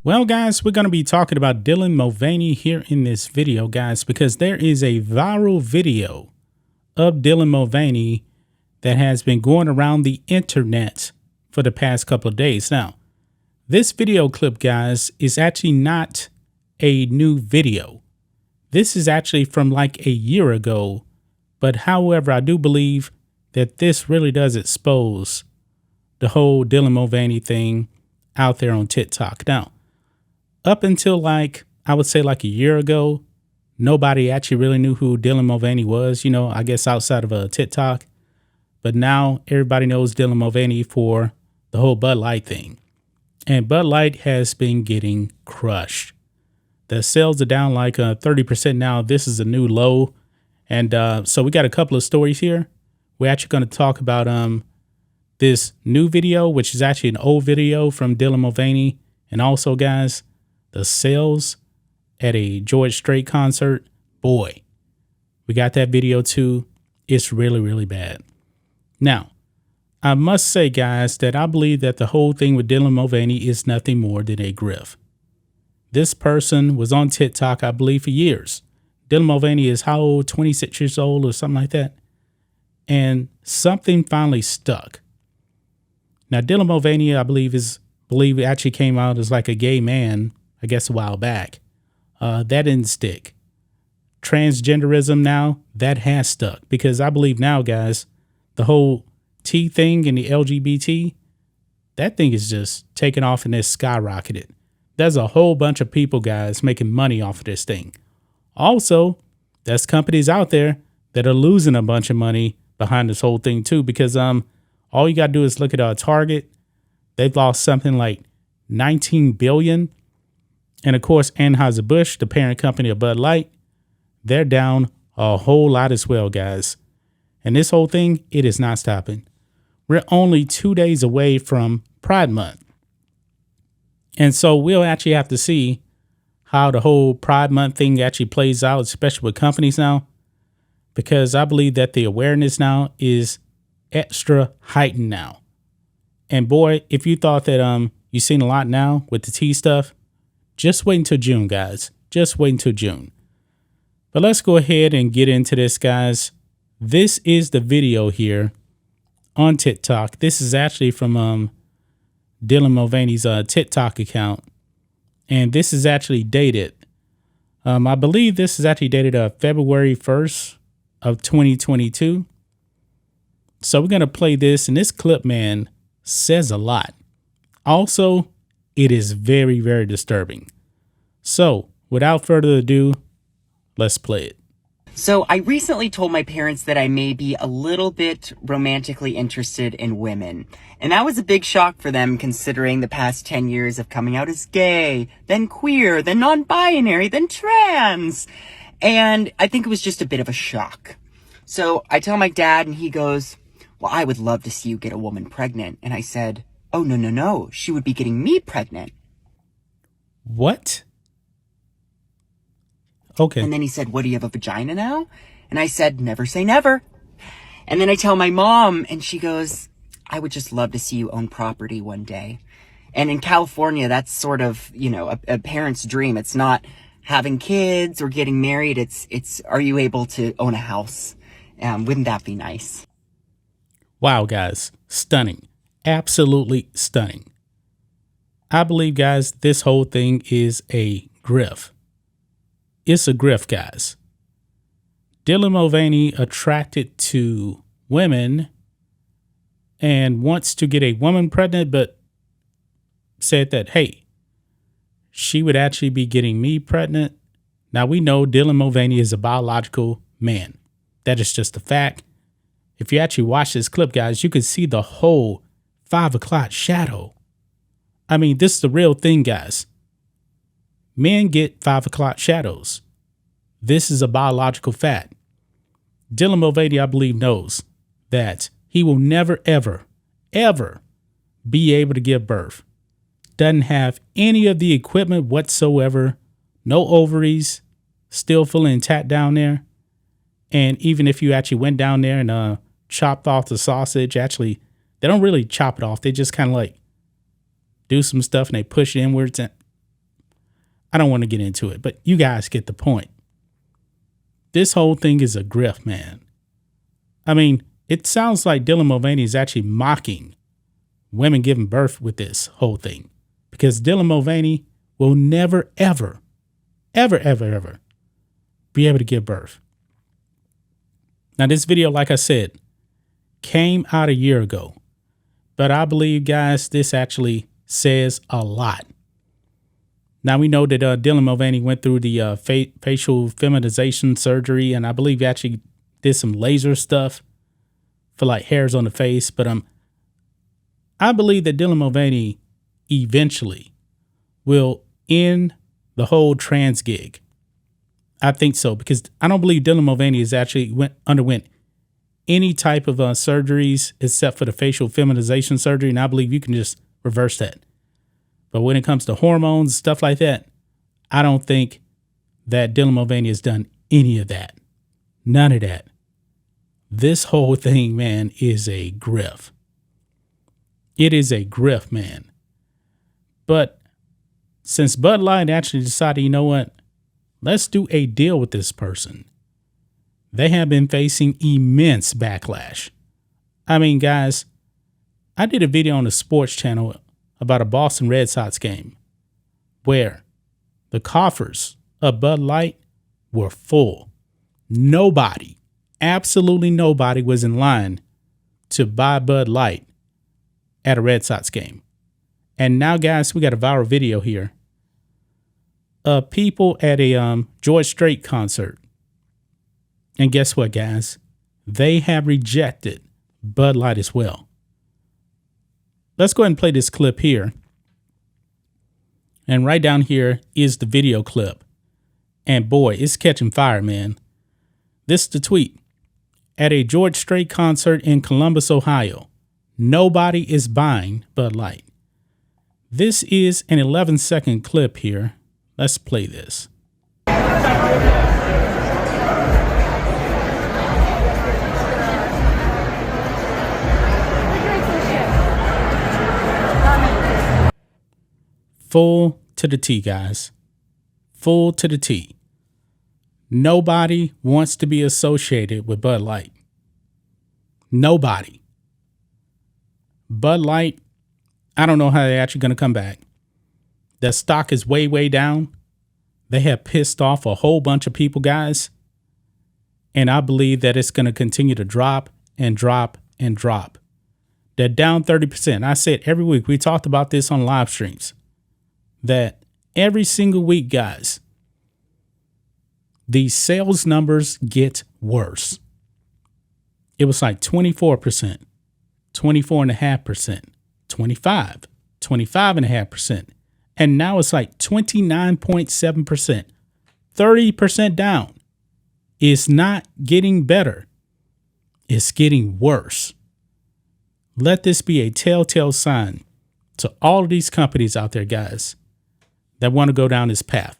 Well, guys, we're going to be talking about Dylan Mulvaney here in this video, guys, because there is a viral video of Dylan Mulvaney that has been going around the internet for the past couple of days. Now, this video clip, guys, is actually not a new video. This is actually from like a year ago. But however, I do believe that this really does expose the whole Dylan Mulvaney thing out there on TikTok. Now, up until I would say a year ago, nobody actually really knew who Dylan Mulvaney was, I guess outside of TikTok. But now everybody knows Dylan Mulvaney for the whole Bud Light thing. And Bud Light has been getting crushed. The sales are down 30% now. This is a new low. And so we got a couple of stories here. We're actually going to talk about this new video, which is actually an old video from Dylan Mulvaney. And also, guys, the sales at a Strait concert. Boy, we got that video too. It's really, really bad. Now, I must say, guys, that I believe that the whole thing with Dylan Mulvaney is nothing more than a grift. This person was on TikTok, I believe, for years. Dylan Mulvaney is how old? 26 years old or something like that. And something finally stuck. Now, Dylan Mulvaney, I believe it actually came out as like a gay man, I guess a while back. That didn't stick. Transgenderism now, that has stuck. Because I believe now, guys, the whole T thing and the LGBT, that thing is just taking off and it's skyrocketed. There's a whole bunch of people, guys, making money off of this thing. Also, there's companies out there that are losing a bunch of money behind this whole thing too, because all you got to do is look at Target. They've lost something like $19 billion. And of course, Anheuser-Busch, the parent company of Bud Light, they're down a whole lot as well, guys. And this whole thing, it is not stopping. We're only 2 days away from Pride Month. And so we'll actually have to see how the whole Pride Month thing actually plays out, especially with companies now, because I believe that the awareness now is extra heightened now. And boy, if you thought that you've seen a lot now with the tea stuff, just wait until June, guys. Just wait until June. But let's go ahead and get into this, guys. This is the video here on TikTok. This is actually from Dylan Mulvaney's TikTok account. And this is actually dated. I believe this is actually dated February 1st of 2022. So we're going to play this. And this clip, man, says a lot. Also, it is very, very disturbing. So without further ado, let's play it. So I recently told my parents that I may be a little bit romantically interested in women. And that was a big shock for them, considering the past 10 years of coming out as gay, then queer, then non-binary, then trans. And I think it was just a bit of a shock. So I tell my dad and he goes, "Well, I would love to see you get a woman pregnant." And I said, "Oh, no. She would be getting me pregnant." What? Okay. And then he said, "What, do you have a vagina now?" And I said, "Never say never." And then I tell my mom and she goes, "I would just love to see you own property one day." And in California, that's sort of, a parent's dream. It's not having kids or getting married. It's are you able to own a house? Wouldn't that be nice? Wow, guys. Stunning. Absolutely stunning. I believe, guys, this whole thing is a grift. It's a grift, guys. Dylan Mulvaney attracted to women and wants to get a woman pregnant, but said that, hey, she would actually be getting me pregnant. Now, we know Dylan Mulvaney is a biological man. That is just a fact. If you actually watch this clip, guys, you can see the whole 5 o'clock shadow. I mean, this is the real thing, guys. Men get 5 o'clock shadows. This is a biological fact. Dylan Mulvaney, I believe, knows that he will never, ever, ever be able to give birth. Doesn't have any of the equipment whatsoever. No ovaries, still fully intact down there. And even if you actually went down there and chopped off the sausage, actually, they don't really chop it off. They just kind of do some stuff and they push it inwards. I don't want to get into it, but you guys get the point. This whole thing is a grift, man. I mean, it sounds like Dylan Mulvaney is actually mocking women giving birth with this whole thing, because Dylan Mulvaney will never, ever, ever, ever, ever be able to give birth. Now, this video, like I said, came out a year ago, but I believe, guys, this actually says a lot. Now, we know that Dylan Mulvaney went through the facial feminization surgery, and I believe he actually did some laser stuff for like hairs on the face. But I believe that Dylan Mulvaney eventually will end the whole trans gig. I think so, because I don't believe Dylan Mulvaney has actually underwent any type of surgeries except for the facial feminization surgery, and I believe you can just reverse that. But when it comes to hormones, stuff like that, I don't think that Dylan Mulvaney has done any of that. None of that. This whole thing, man, is a grift. It is a grift, man. But since Bud Light actually decided, you know what, let's do a deal with this person, they have been facing immense backlash. I mean, guys, I did a video on the sports channel about a Boston Red Sox game where the coffers of Bud Light were full. Nobody, absolutely nobody was in line to buy Bud Light at a Red Sox game. And now, guys, we got a viral video here of people at a George Strait concert. And guess what, guys? They have rejected Bud Light as well. Let's go ahead and play this clip here. And right down here is the video clip. And boy, it's catching fire, man. This is the tweet. At a George Strait concert in Columbus, Ohio, nobody is buying Bud Light. This is an 11-second clip here. Let's play this. Full to the T, guys. Full to the T. Nobody wants to be associated with Bud Light. Nobody. Bud Light, I don't know how they're actually going to come back. Their stock is way, way down. They have pissed off a whole bunch of people, guys. And I believe that it's going to continue to drop and drop and drop. They're down 30%. I said every week, we talked about this on live streams, that every single week, guys, the sales numbers get worse. It was like 24%, 24.5%, 25%, 25.5%. And now it's like 29.7%, 30% down. It's not getting better. It's getting worse. Let this be a telltale sign to all of these companies out there, guys, that want to go down this path.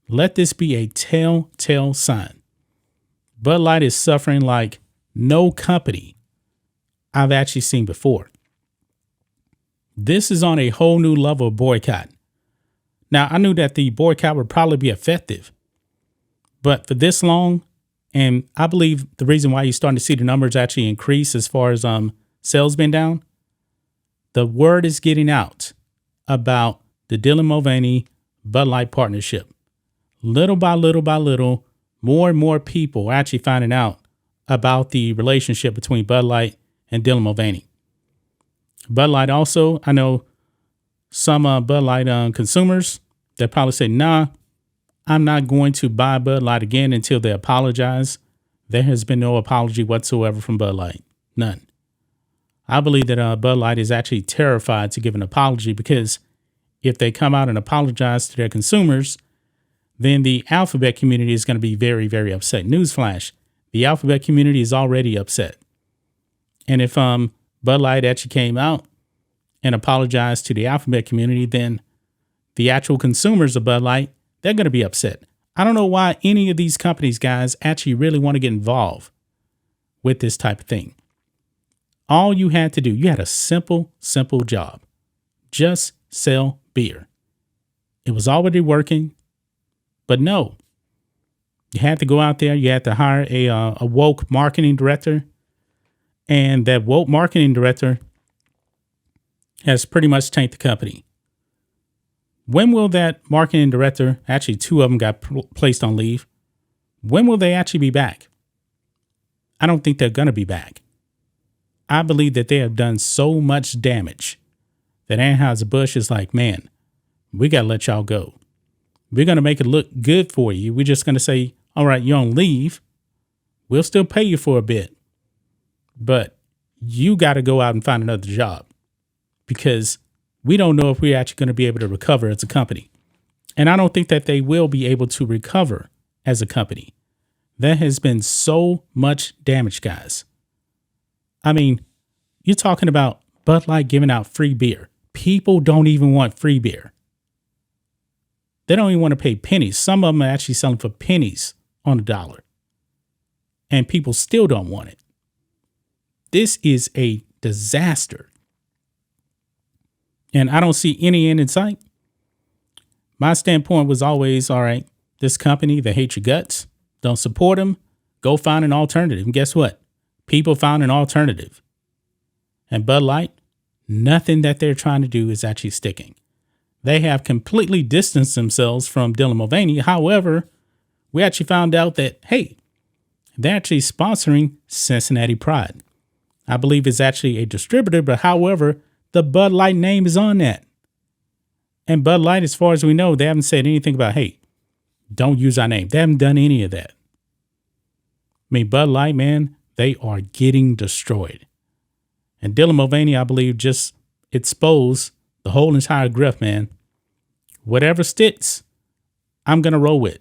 Let this be a telltale sign. Bud Light is suffering like no company I've actually seen before. This is on a whole new level of boycott. Now, I knew that the boycott would probably be effective, but for this long, and I believe the reason why you're starting to see the numbers actually increase as far as sales being down, the word is getting out about the Dylan Mulvaney Bud Light partnership. Little by little by little, more and more people are actually finding out about the relationship between Bud Light and Dylan Mulvaney. Bud Light also, I know some Bud Light consumers that probably say, nah, I'm not going to buy Bud Light again until they apologize. There has been no apology whatsoever from Bud Light. None. I believe that Bud Light is actually terrified to give an apology, because if they come out and apologize to their consumers, then the alphabet community is going to be very, very upset. Newsflash, the alphabet community is already upset. And if Bud Light actually came out and apologized to the alphabet community, then the actual consumers of Bud Light, they're going to be upset. I don't know why any of these companies, guys, actually really want to get involved with this type of thing. All you had to do, you had a simple job. Just sell beer. It was already working. But no, you had to go out there. You had to hire a woke marketing director. And that woke marketing director has pretty much tanked the company. When will that marketing director, actually two of them got placed on leave, when will they actually be back? I don't think they're going to be back. I believe that they have done so much damage that Anheuser-Busch is like, man, we got to let y'all go. We're going to make it look good for you. We're just going to say, all right, you're on leave. We'll still pay you for a bit, but you got to go out and find another job because we don't know if we're actually going to be able to recover as a company. And I don't think that they will be able to recover as a company. There has been so much damage, guys. I mean, you're talking about Bud Light giving out free beer. People don't even want free beer. They don't even want to pay pennies. Some of them are actually selling for pennies on the dollar. And people still don't want it. This is a disaster. And I don't see any end in sight. My standpoint was always, all right, this company, they hate your guts. Don't support them. Go find an alternative. And guess what? People found an alternative. And Bud Light, nothing that they're trying to do is actually sticking. They have completely distanced themselves from Dylan Mulvaney. However, we actually found out that, hey, they're actually sponsoring Cincinnati Pride. I believe it's actually a distributor, but however, the Bud Light name is on that. And Bud Light, as far as we know, they haven't said anything about, hey, don't use our name. They haven't done any of that. I mean, Bud Light, man, they are getting destroyed. And Dylan Mulvaney, I believe, just exposed the whole entire grift, man. Whatever sticks, I'm going to roll with.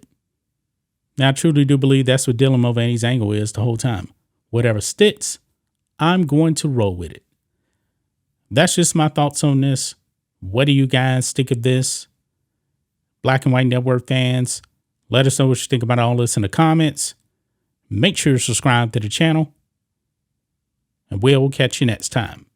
Now, I truly do believe that's what Dylan Mulvaney's angle is the whole time. Whatever sticks, I'm going to roll with it. That's just my thoughts on this. What do you guys think of this? Black and White Network fans, let us know what you think about all this in the comments. Make sure to subscribe to the channel. And we'll catch you next time.